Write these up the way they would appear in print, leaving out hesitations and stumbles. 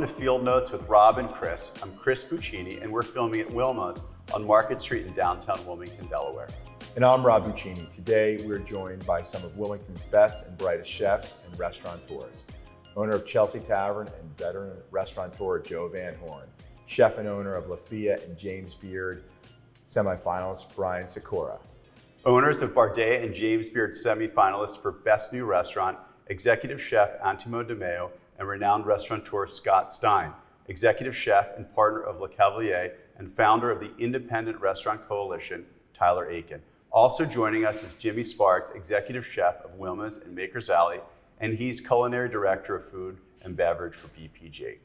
Welcome to Field Notes with Rob and Chris. I'm Chris Buccini, and we're filming at Wilma's on Market Street in downtown Wilmington, Delaware. And I'm Rob Buccini. Today, we're joined by some of Wilmington's best and brightest chefs and restaurateurs. Owner of Chelsea Tavern and veteran restaurateur Joe Van Horn. Chef and owner of La Fia and James Beard semifinalist Bryan Sikora. Owners of Bardet and James Beard semifinalists for Best New Restaurant, Executive Chef Antimo DeMeo, and renowned restaurateur Scott Stein, Executive Chef and partner of Le Cavalier and founder of the Independent Restaurant Coalition, Tyler Aiken. Also joining us is Jimmy Sparks, Executive Chef of Wilma's and Maker's Alley, and he's Culinary Director of Food and Beverage for BPG.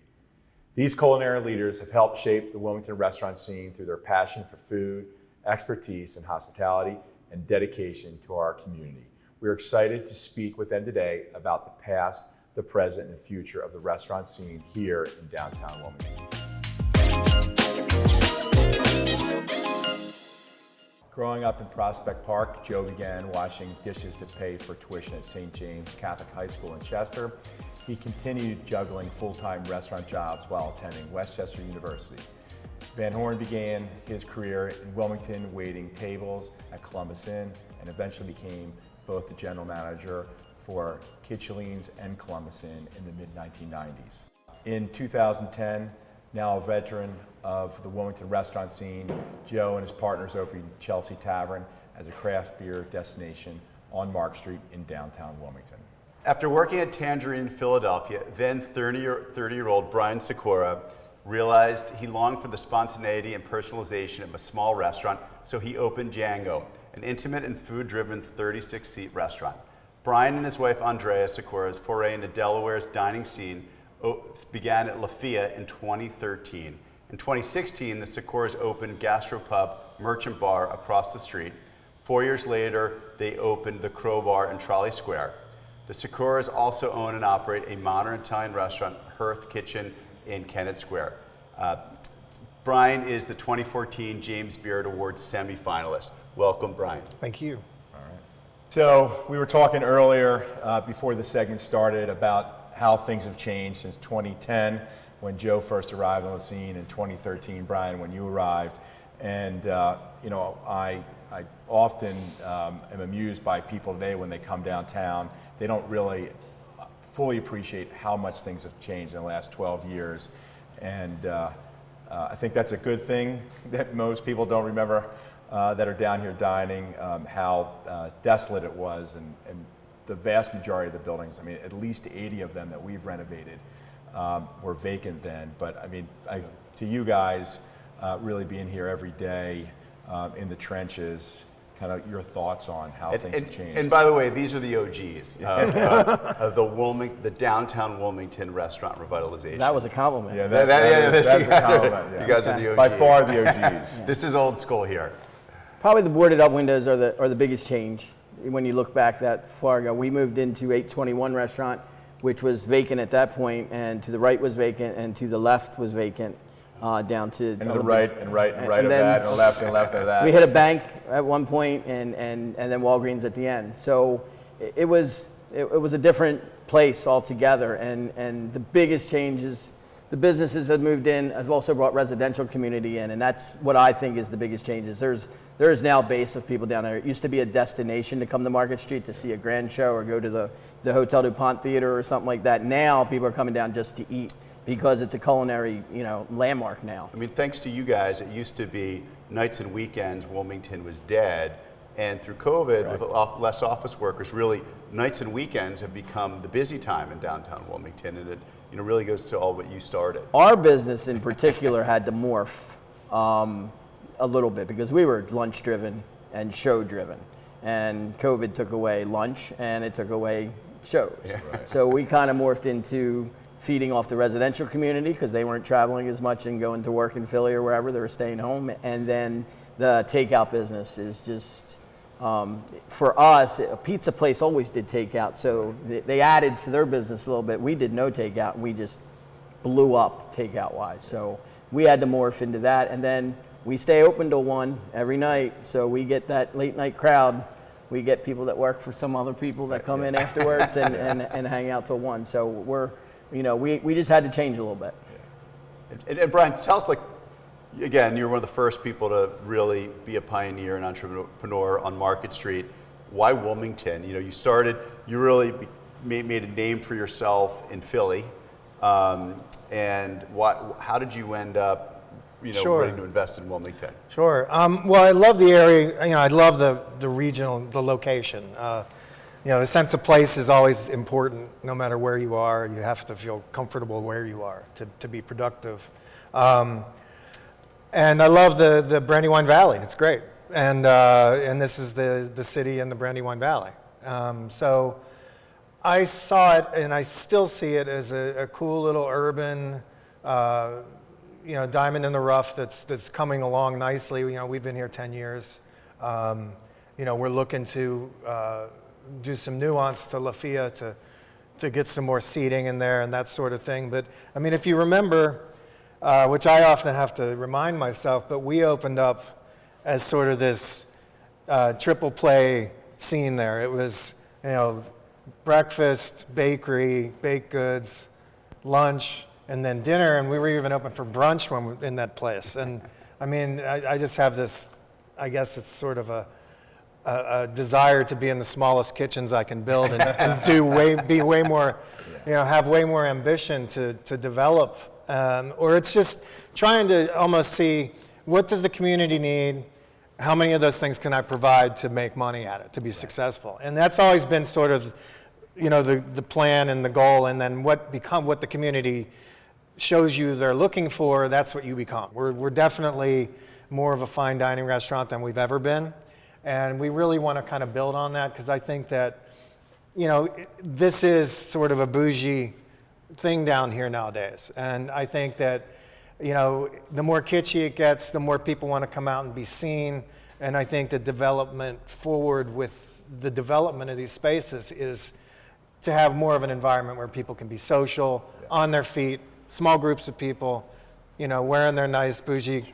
These culinary leaders have helped shape the Wilmington restaurant scene through their passion for food, expertise in hospitality, and dedication to our community. We're excited to speak with them today about the past, the present, and the future of the restaurant scene here in downtown Wilmington. Growing up in Prospect Park, Joe began washing dishes to pay for tuition at St. James Catholic High School in Chester. He continued juggling full-time restaurant jobs while attending Westchester University. Van Horn began his career in Wilmington waiting tables at Columbus Inn and eventually became both the general manager for Kitchelines and Columbus Inn in the mid-1990s. In 2010, now a veteran of the Wilmington restaurant scene, Joe and his partners opened Chelsea Tavern as a craft beer destination on Mark Street in downtown Wilmington. After working at Tangerine in Philadelphia, then 30-year-old Bryan Sikora realized he longed for the spontaneity and personalization of a small restaurant, so he opened Django, an intimate and food-driven 36-seat restaurant. Bryan and his wife Andrea Sikora's foray into Delaware's dining scene began at La Fia in 2013. In 2016, the Sikoras opened gastro-pub Merchant Bar across the street. 4 years later, they opened the Crow Bar in Trolley Square. The Sikoras also own and operate a modern Italian restaurant, Hearth Kitchen, in Kennett Square. Bryan is the 2014 James Beard Awards semifinalist. Welcome, Bryan. Thank you. All right. So we were talking earlier before the segment started about how things have changed since 2010 when Joe first arrived on the scene, in 2013, Bryan, when you arrived. And I often am amused by people today when they come downtown. They don't really fully appreciate how much things have changed in the last 12 years. And I think that's a good thing that most people don't remember that are down here dining, how desolate it was, and the vast majority of the buildings, I mean, at least 80 of them that we've renovated were vacant then. But I mean, to you guys, really being here every day in the trenches, kind of your thoughts on how things have changed. And by the way, these are the OGs of the downtown Wilmington restaurant revitalization. That was a compliment. Yeah, that's a compliment. Yeah. You guys are the OGs. By far the OGs. This is old school here. Probably the boarded up windows are the biggest change when you look back that far ago. We moved into 821 restaurant, which was vacant at that point, and to the right was vacant, and to the left was vacant. Down to and the right of that, and the left of that. We hit a bank at one point, and then Walgreens at the end. So it was a different place altogether. And the biggest changes, the businesses that moved in have also brought residential community in, and that's what I think is the biggest changes. There is now a base of people down there. It used to be a destination to come to Market Street to see a grand show or go to the Hotel DuPont Theater or something like that. Now people are coming down just to eat, because it's a culinary, landmark now. I mean, thanks to you guys, it used to be nights and weekends, Wilmington was dead. And through COVID, right, with less office workers, really, nights and weekends have become the busy time in downtown Wilmington. And it really goes to all what you started. Our business in particular had to morph a little bit, because we were lunch-driven and show-driven. And COVID took away lunch, and it took away shows. Yeah, right. So we kind of morphed into feeding off the residential community, because they weren't traveling as much and going to work in Philly or wherever, they were staying home. And then the takeout business is just, for us, a pizza place always did takeout, so they added to their business a little bit. We did no takeout, and we just blew up takeout wise. So we had to morph into that, and then we stay open till 1 every night, so we get that late night crowd. We get people that work for some other people that come in afterwards and hang out till 1. So we just had to change a little bit. And Bryan, tell us, like, again, you're one of the first people to really be a pioneer and entrepreneur on Market Street. Why Wilmington? You know, you really made a name for yourself in Philly. And how did you end up, ready to invest in Wilmington? Sure. Well, I love the area. I love the regional, the location. The sense of place is always important. No matter where you are, you have to feel comfortable where you are to be productive. And I love the Brandywine Valley. It's great. And this is the city in the Brandywine Valley. So I saw it, and I still see it as a cool little urban, diamond in the rough that's coming along nicely. We've been here 10 years. We're looking to do some nuance to La Fia to get some more seating in there and that sort of thing. But I mean, if you remember, which I often have to remind myself, but we opened up as sort of this triple play scene there. It was, breakfast, bakery, baked goods, lunch, and then dinner, and we were even open for brunch when we were in that place. And I mean, I just have this, I guess it's sort of a desire to be in the smallest kitchens I can build and be way more, have way more ambition to develop. Or it's just trying to almost see, what does the community need? How many of those things can I provide to make money at it, to be successful? And that's always been sort of, the plan and the goal, and then what the community shows you they're looking for, that's what you become. We're definitely more of a fine dining restaurant than we've ever been. And we really want to kind of build on that, because I think that, this is sort of a bougie thing down here nowadays. And I think that, the more kitschy it gets, the more people want to come out and be seen. And I think the development forward with the development of these spaces is to have more of an environment where people can be social, on their feet, small groups of people, wearing their nice bougie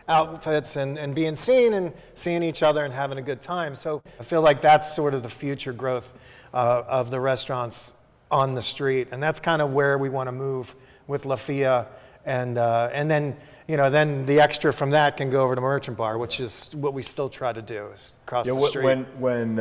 outfits and being seen and seeing each other and having a good time. So I feel like that's sort of the future growth of the restaurants on the street. And that's kind of where we want to move with La Fia. And then, then the extra from that can go over to Merchant Bar, which is what we still try to do, is across the street. When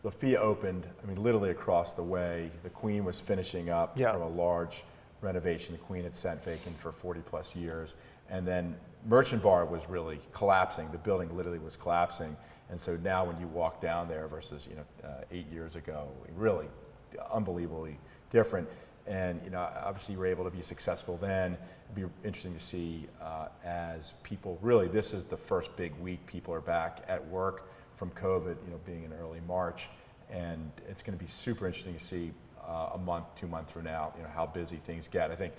La Fia opened, I mean, literally across the way, the Queen was finishing up from a large renovation. The Queen had sat vacant for 40 plus years. And then Merchant Bar was really collapsing. The building literally was collapsing. And so now when you walk down there versus, 8 years ago, really unbelievably different. And, obviously you were able to be successful then. It'd be interesting to see as people, really, this is the first big week people are back at work from COVID, being in early March. And it's going to be super interesting to see a month, 2 months from now, how busy things get. I think,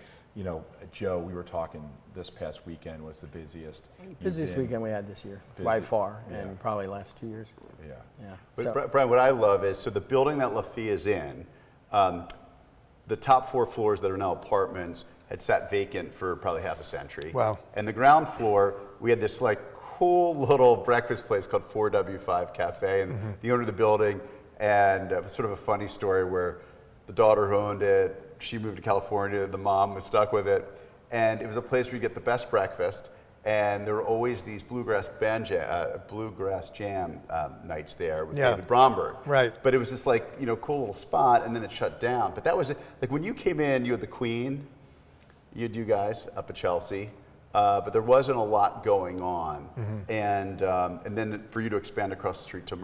Joe, we were talking this past weekend was the busiest. Busiest weekend we had this year, by far, and probably last 2 years. Yeah. But Bryan, what I love is, so the building that La Fia is in, the top 4 floors that are now apartments had sat vacant for probably half a century. Wow. And the ground floor, we had this cool little breakfast place called 4W5 Cafe, and the owner of the building, and it was sort of a funny story where the daughter who owned it, she moved to California, the mom was stuck with it, and it was a place where you get the best breakfast, and there were always these bluegrass jam nights there with David Bromberg. Right. But it was this cool little spot, and then it shut down. But that was it. Like when you came in, you had the Queen, you had you guys up at Chelsea, but there wasn't a lot going on. And then for you to expand across the street to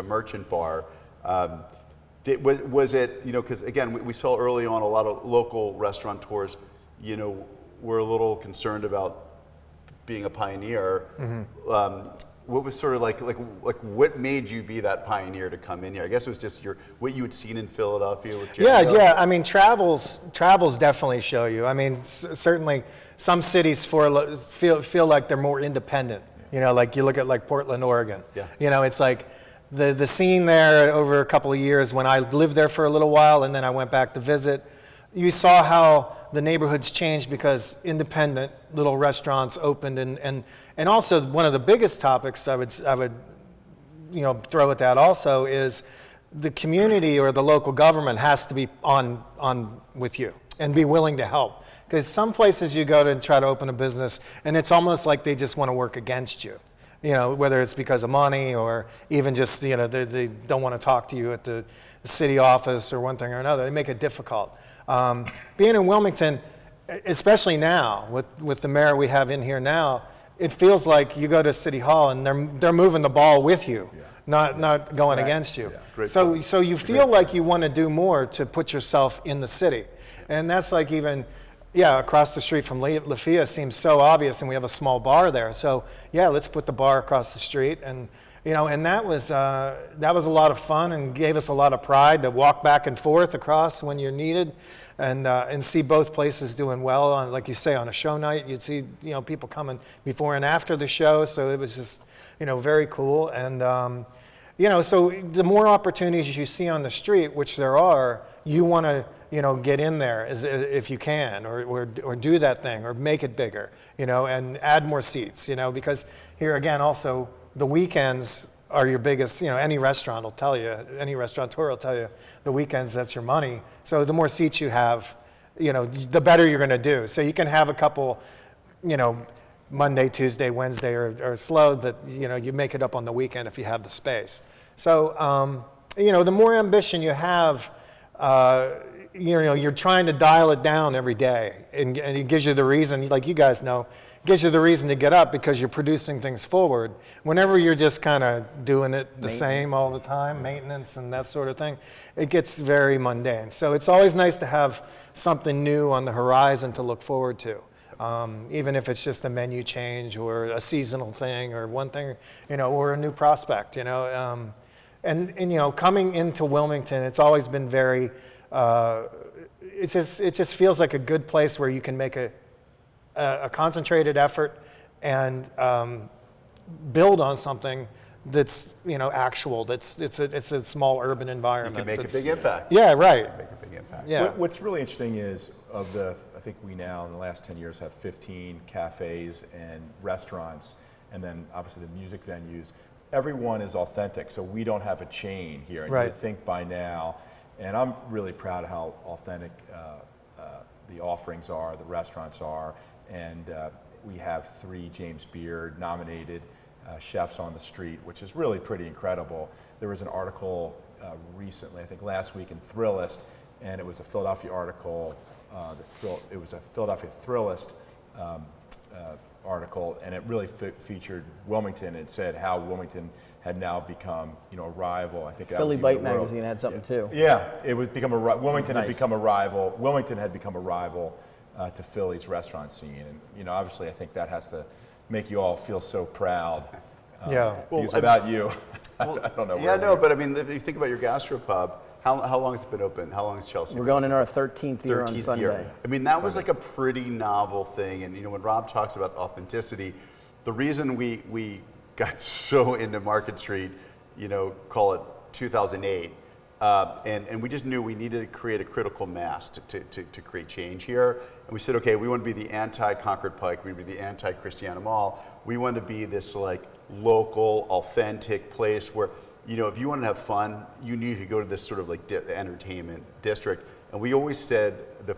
Merchant Bar, was it, because again, we saw early on a lot of local restaurateurs, were a little concerned about being a pioneer. What was sort of like what made you be that pioneer to come in here? I guess it was just what you had seen in Philadelphia with Django. Yeah. I mean, travels definitely show you. I mean, certainly some cities feel like they're more independent. Like you look at Portland, Oregon. Yeah. It's like the scene there over a couple of years when I lived there for a little while and then I went back to visit. You saw how the neighborhoods changed because independent little restaurants opened, and also one of the biggest topics I would throw at that also is the community or the local government has to be on with you and be willing to help. Because some places you go to try to open a business, and it's almost like they just want to work against you. You know, whether it's because of money or even just, you know, they don't want to talk to you at the city office or one thing or another. They make it difficult. Being in Wilmington, especially now with the mayor we have in here now, it feels like you go to City Hall and they're moving the ball with you, not going against you. Yeah. So you feel like you want to do more to put yourself in the city, and that's like even. Yeah, across the street from La Fia seems so obvious, and we have a small bar there. So yeah, let's put the bar across the street, and you know, and that was a lot of fun, and gave us a lot of pride to walk back and forth across when you're needed, and see both places doing well. On, like you say, on a show night, you'd see, you know, people coming before and after the show. So it was just, you know, very cool. And you know, so the more opportunities you see on the street, which there are, you want to, you know, get in there if you can, or do that thing, or make it bigger, you know, and add more seats, you know, because here again, also the weekends are your biggest, you know, any restaurant will tell you, any restaurateur will tell you, the weekends, that's your money. So the more seats you have, you know, the better you're going to do. So you can have a couple, you know, Monday, Tuesday, Wednesday are slow, but, you know, you make it up on the weekend if you have the space. So, you know, the more ambition you have, you know, you're trying to dial it down every day, and it gives you the reason, like you guys know, it gives you the reason to get up because you're producing things forward. Whenever you're just kind of doing it the same all the time, maintenance and that sort of thing, it gets very mundane. So it's always nice to have something new on the horizon to look forward to, even if it's just a menu change or a seasonal thing or one thing, you know, or a new prospect, you know. And you know, coming into Wilmington, it's always been very. It just feels like a good place where you can make a concentrated effort and build on something that's, you know, actual. It's a small urban environment. You can make a big impact. Yeah, right. Make a big impact. Yeah. What's really interesting is I think we now in the last 10 years have 15 cafes and restaurants, and then obviously the music venues. Everyone is authentic, so we don't have a chain here. And Right. you think by now. And I'm really proud of how authentic the offerings are, the restaurants are, and we have 3 James Beard nominated chefs on the street, which is really pretty incredible. There was an article recently, I think last week, in Thrillist, and it was a Philadelphia article. It was a Philadelphia Thrillist article, and it really featured Wilmington. It said how Wilmington had now become, you know, a rival. I think Philly Bite magazine had something too. Yeah, it would become Wilmington Nice. had become a rival. Wilmington had become a rival to Philly's restaurant scene, and you know, obviously, I think that has to make you all feel so proud. Yeah. It's about you. I don't know. Yeah, no, but I mean, if you think about your gastro-pub, how long has it been open? How long has Chelsea been We're going in our 13th year on 13th Sunday. year. I mean, that was like a pretty novel thing. And, you know, when Rob talks about authenticity, the reason we got so into Market Street, you know, call it 2008, and we just knew we needed to create a critical mass to create change here. And we said, okay, we want to be the anti-Concord Pike, we would be the anti-Christiana Mall. We want to be this like local, authentic place where, you know, if you wanted to have fun, you knew you could go to this sort of like entertainment district. And we always said the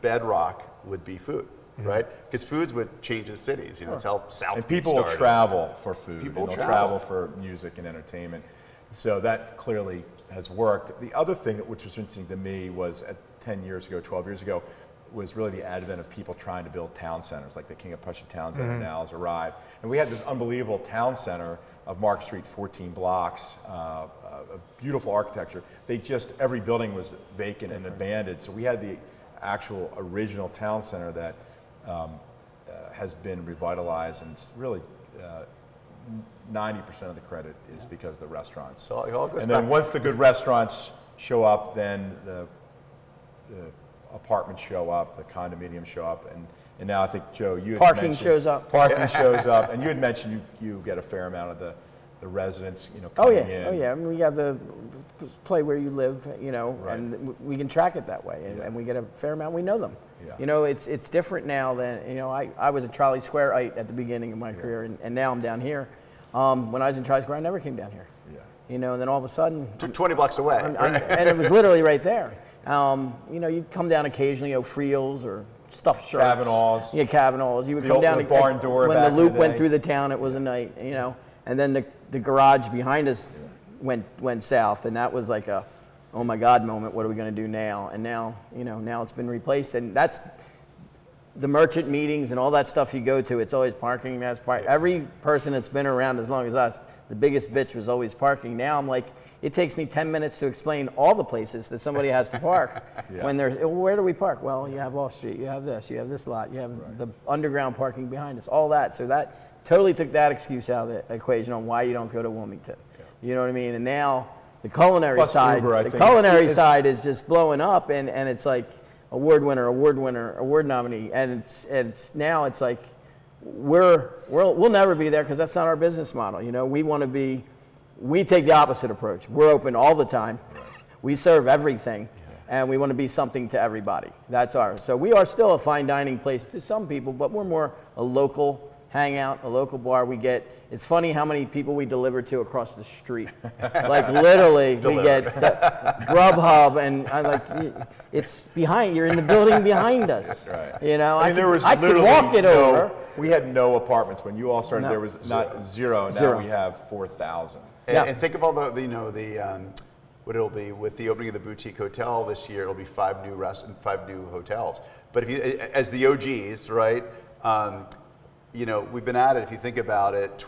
bedrock would be food, right? Because foods would change the cities. You know, that's how South And people started. will travel for food. People and they'll travel. travel for music and entertainment. So that clearly has worked. The other thing which was interesting to me was 10 years ago, 12 years ago, was really the advent of people trying to build town centers, like the King of Prussia Town Center now has arrived. And we had this unbelievable town center of Market Street, 14 blocks, of beautiful architecture. Every building was vacant and abandoned. So we had the actual original town center that has been revitalized, and it's really 90% of the credit is because of the restaurants. So it all goes And back. then once the good restaurants show up, then the apartments show up, the condominiums show up, and now I think, Joe, you had Parking mentioned- shows up. Parking shows up, and you had mentioned you get a fair amount of the residents, you know, Oh coming yeah, in. oh yeah. I mean, we have the play where you live, you know, Right. and we can track it that way, and we get a fair amount. We know them. Yeah. You know, it's different now than, you know, I was a Trolley Squareite at the beginning of my career, and now I'm down here. When I was in Trolley Square, I never came down here. Yeah. you know, and then all of a sudden, 20 blocks away. and it was literally right there. You know, you'd come down occasionally, Friels or stuffed shirts. Kavanaugh's. Yeah, Kavanaugh's. You would come down the barn door when back the loop in the went day. through the town. It was a night, you know, and then the garage behind us went south, and that was like a, oh my God moment. What are we going to do now? And now, you know, now it's been replaced, and that's the merchant meetings and all that stuff you go to. It's always parking. Every person that's been around as long as us, the biggest bitch was always parking. Now I'm like, it takes me 10 minutes to explain all the places that somebody has to park. When they're, where do we park? Well, you have off street, you have this lot, you have the underground parking behind us, all that. So that totally took that excuse out of the equation on why you don't go to Wilmington. You know what I mean? And now the culinary Plus side, Uber, side is just blowing up, and it's like award winner, award nominee, and it's now it's like we'll never be there because that's not our business model. You know, we take the opposite approach. We're open all the time. We serve everything, and we want to be something to everybody. That's ours. So we are still a fine dining place to some people, but we're more a local hangout, a local bar. It's funny how many people we deliver to across the street. Like literally, we get Grubhub, and I like it's behind. You're in the building behind us. Right. You know, I mean, I could walk it over. We had no apartments when you all started. No. There was not zero. Now we have 4,000. And think of all what it'll be with the opening of the boutique hotel this year. It'll be 5 new restaurants, 5 new hotels. But if you, as the OGs, right? You know, we've been at it. If you think about it,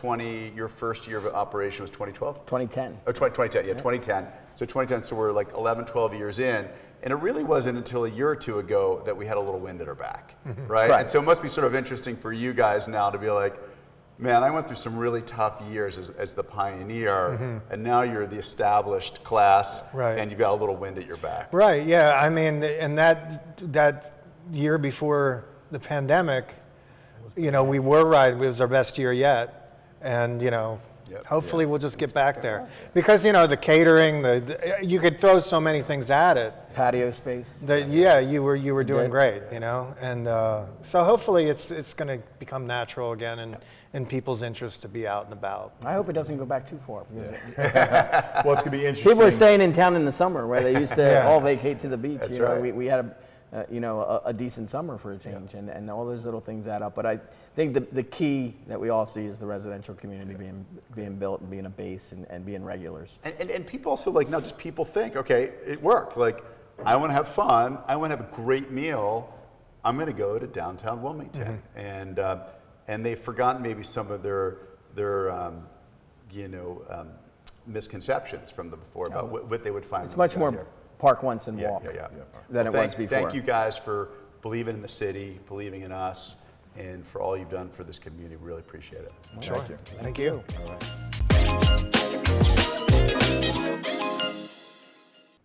your first year of operation was 2012. 2010. Oh, 2010. Yeah, 2010. So 2010. So we're like 11, 12 years in. And it really wasn't until a year or two ago that we had a little wind at our back, right? And so it must be sort of interesting for you guys now to be like, man, I went through some really tough years as the pioneer, and now you're the established class, and you've got a little wind at your back. Right, yeah. I mean, and that year before the pandemic, you know, we were right. It was our best year yet. And, you know, hopefully we'll just get back there. Because, you know, the catering, you could throw so many things at it. Patio space. You were doing great, you know. And so hopefully it's going to become natural again and in people's interest to be out and about. I hope it doesn't go back too far. Well, it's going to be interesting. People are staying in town in the summer where they used to all vacate to the beach. That's you know, right. we had a decent summer for a change, and all those little things add up. But I think the key that we all see is the residential community being built and being a base and being regulars. And people also, like, not just people think, okay, it worked. Like, I want to have fun. I want to have a great meal. I'm going to go to downtown Wilmington. And they've forgotten maybe some of their misconceptions from the before about what they would find. It's much more here. park once and walk than it was before. Thank you guys for believing in the city, believing in us, and for all you've done for this community. We really appreciate it. Sure. Thank you. All right.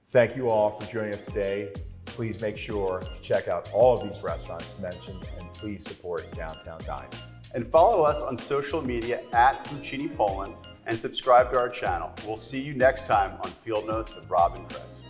Thank you all for joining us today. Please make sure to check out all of these restaurants mentioned, and please support downtown dining. And follow us on social media at Buccini Poland and subscribe to our channel. We'll see you next time on Field Notes with Rob and Chris.